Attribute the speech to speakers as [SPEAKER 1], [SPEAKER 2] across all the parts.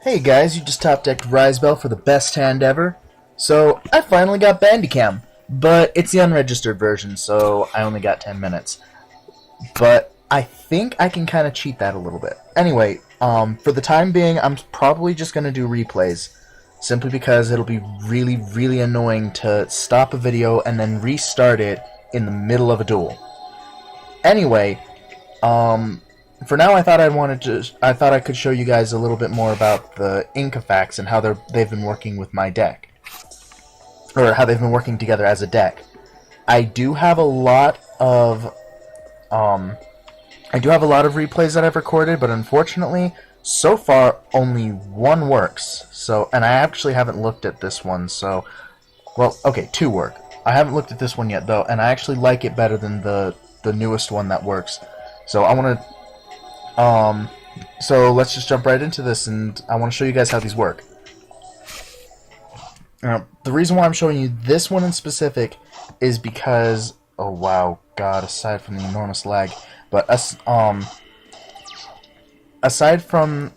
[SPEAKER 1] Hey guys, you just top decked Risebell for the best hand ever. So, I finally got Bandicam, but it's the unregistered version, so I only got 10 minutes. But I think I can kind of cheat that a little bit. Anyway, for the time being, I'm probably just going to do replays, simply because it'll be really, really annoying to stop a video and then restart it in the middle of a duel. Anyway, for now, I thought I could show you guys a little bit more about the Incafacts and how they've been working with my deck, or how they've been working together as a deck. I do have a lot of replays that I've recorded, but unfortunately, so far only one works. So, and I actually haven't looked at this one. So, well, okay, two work. I haven't looked at this one yet though, and I actually like it better than the newest one that works. So I want to. So let's just jump right into this, and I want to show you guys how these work. The reason why I'm showing you this one in specific is because, oh wow, God, aside from the enormous lag, but aside from,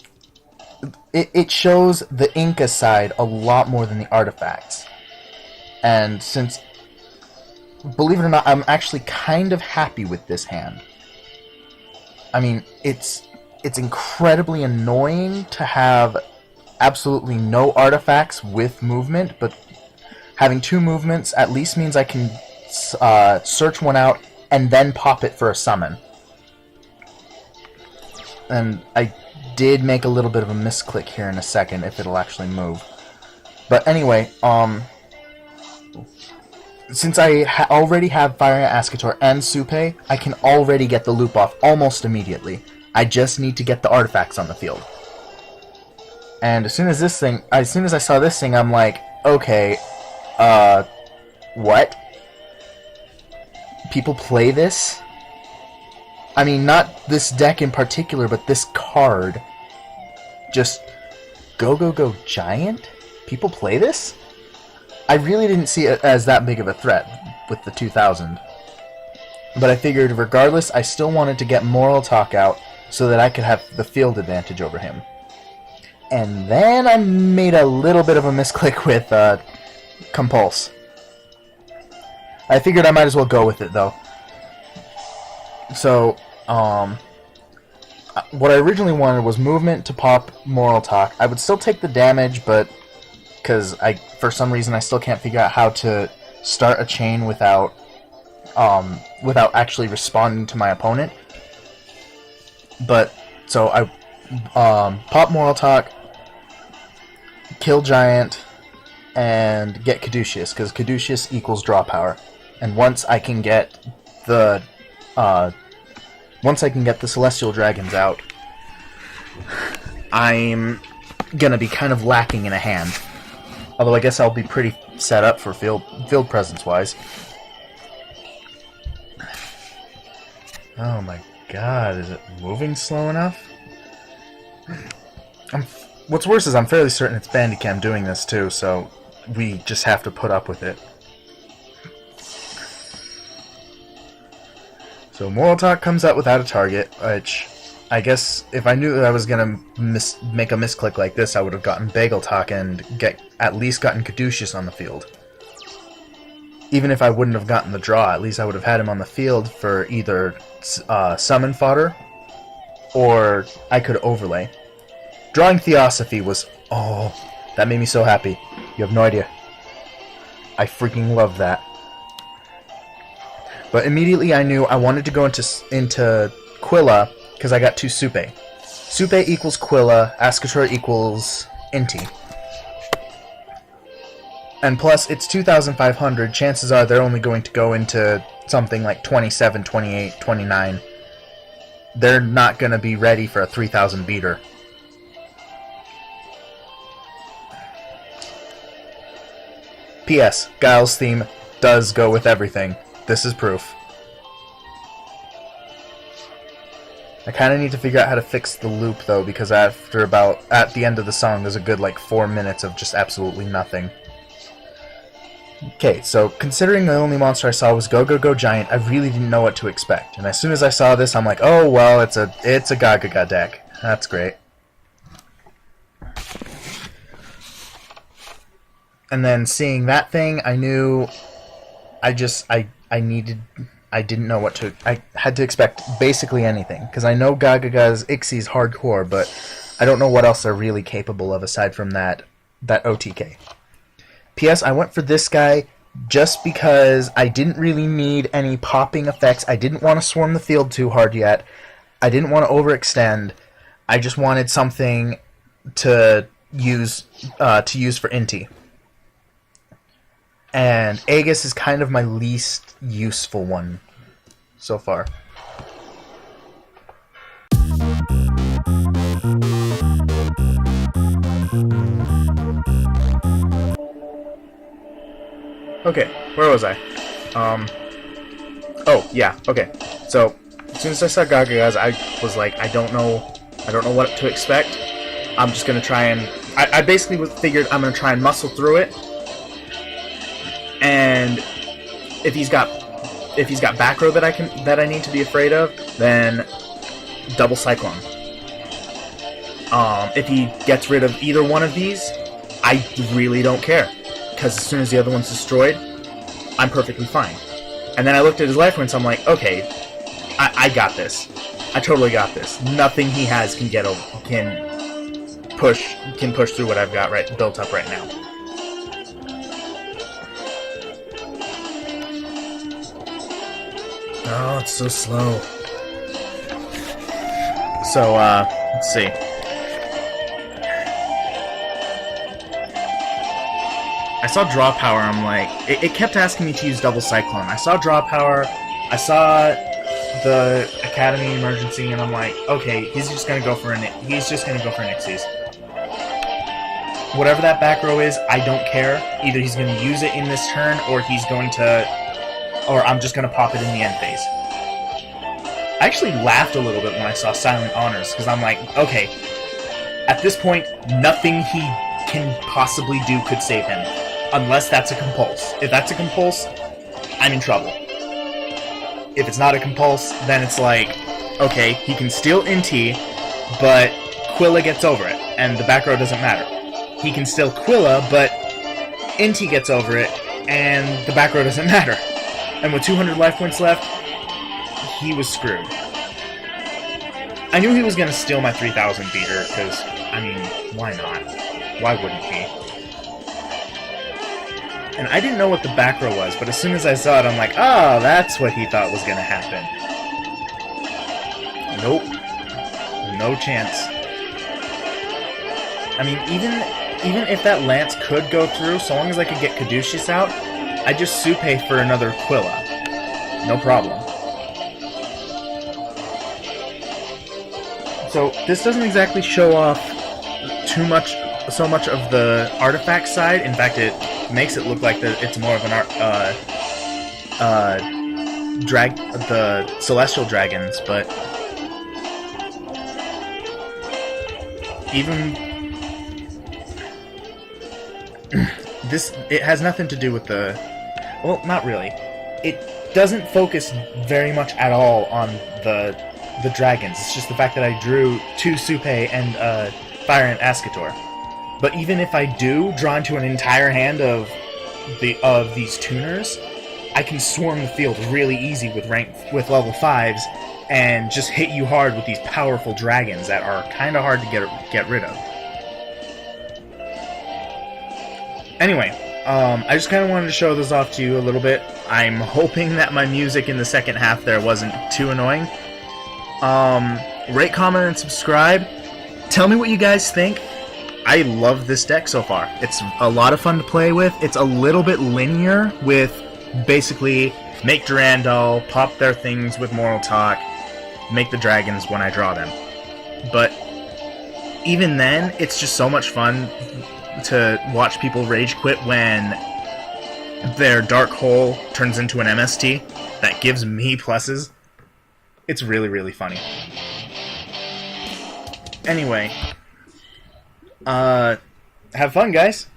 [SPEAKER 1] it shows the Inca side a lot more than the artifacts. And since, believe it or not, I'm actually kind of happy with this hand. I mean, it's incredibly annoying to have absolutely no artifacts with movement, but having two movements at least means I can search one out and then pop it for a summon. And I did make a little bit of a misclick here in a second, if it'll actually move. But anyway, since I already have Fire Ascator and Supe, I can already get the loop off almost immediately. I just need to get the artifacts on the field. And as soon as I saw this thing, I'm like, okay, what? People play this? I mean, not this deck in particular, but this card. Just Go Giant? People play this? I really didn't see it as that big of a threat with the 2000. But I figured regardless, I still wanted to get Moral Talk out so that I could have the field advantage over him. And then I made a little bit of a misclick with Compulse. I figured I might as well go with it though. So, what I originally wanted was movement to pop Moral Talk. I would still take the damage, but because for some reason I still can't figure out how to start a chain without actually responding to my opponent. But so I pop Moral Talk, kill Giant, and get Caduceus, because Caduceus equals draw power. And once I can get the Celestial Dragons out, I'm gonna be kind of lacking in a hand. Although I guess I'll be pretty set up for field presence wise. Oh my God, is it moving slow enough? What's worse is I'm fairly certain it's Bandicam doing this too, so we just have to put up with it. So Moral Talk comes out without a target, which I guess if I knew that I was gonna make a misclick like this, I would have gotten Bagel Talk and at least gotten Caduceus on the field. Even if I wouldn't have gotten the draw, at least I would have had him on the field for either summon fodder, or I could overlay. Drawing Theosophy was, oh, that made me so happy. You have no idea. I freaking love that. But immediately I knew I wanted to go into Quilla, because I got two Supe. Supe equals Quilla, Ascator equals Inti. And plus, it's 2,500, chances are they're only going to go into something like 27, 28, 29. They're not going to be ready for a 3,000 beater. P.S. Guile's theme does go with everything. This is proof. I kind of need to figure out how to fix the loop though, because at the end of the song, there's a good like 4 minutes of just absolutely nothing. Okay, so considering the only monster I saw was Go Giant, I really didn't know what to expect. And as soon as I saw this, I'm like, oh well, it's a Gagaga deck. That's great. And then seeing that thing, I knew I didn't know what to... I had to expect basically anything. Because I know Gagaga's Ixie's hardcore, but I don't know what else they're really capable of aside from that OTK. P.S. I went for this guy just because I didn't really need any popping effects. I didn't want to swarm the field too hard yet. I didn't want to overextend. I just wanted something to use for Inti. And Aegis is kind of my least useful one so far. Okay, where was I? Oh, yeah, okay. So, as soon as I saw Gagagas, I was like, I don't know what to expect. I'm just gonna try and... I basically figured I'm gonna try and muscle through it. And if he's got back row that I need to be afraid of, then double Cyclone. If he gets rid of either one of these, I really don't care. Because as soon as the other one's destroyed, I'm perfectly fine. And then I looked at his life points, I'm like, okay, I got this. I totally got this. Nothing he has can push through what I've got built up right now. Oh, it's so slow. So, let's see. I saw draw power, I'm like... It kept asking me to use double Cyclone. I saw draw power, I saw the Academy emergency, and I'm like, okay, he's just gonna go for an Ixies. Whatever that back row is, I don't care. Either he's gonna use it in this turn, or I'm just gonna pop it in the end phase. I actually laughed a little bit when I saw Silent Honors, because I'm like, okay, at this point, nothing he can possibly do could save him. Unless that's a compulse. If that's a compulse, I'm in trouble. If it's not a compulse, then it's like, okay, he can steal Inti, but Quilla gets over it, and the back row doesn't matter. He can steal Quilla, but Inti gets over it, and the back row doesn't matter. And with 200 life points left, he was screwed. I knew he was going to steal my 3000 beater, because, I mean, why not? Why wouldn't he? And I didn't know what the back row was, but as soon as I saw it, I'm like, oh, that's what he thought was going to happen. Nope. No chance. I mean, even if that Lance could go through, so long as I could get Caduceus out, I'd just Supe for another Quilla. No problem. So, this doesn't exactly show off so much of the artifact side. In fact, it makes it look like it's more of an the celestial dragons, but even this, it has nothing to do with the... Well, not really. It doesn't focus very much at all on the dragons. It's just the fact that I drew 2 Supe and Fire and Ascator. But even if I do draw into an entire hand of these tuners, I can swarm the field really easy with level 5s and just hit you hard with these powerful dragons that are kind of hard to get rid of. Anyway, I just kind of wanted to show this off to you a little bit. I'm hoping that my music in the second half there wasn't too annoying. Rate, comment, and subscribe. Tell me what you guys think. I love this deck so far. It's a lot of fun to play with. It's a little bit linear with basically make Durandal, pop their things with Moral Talk, make the dragons when I draw them. But even then, it's just so much fun to watch people rage quit when their Dark Hole turns into an MST that gives me pluses. It's really, really funny. Anyway, have fun, guys.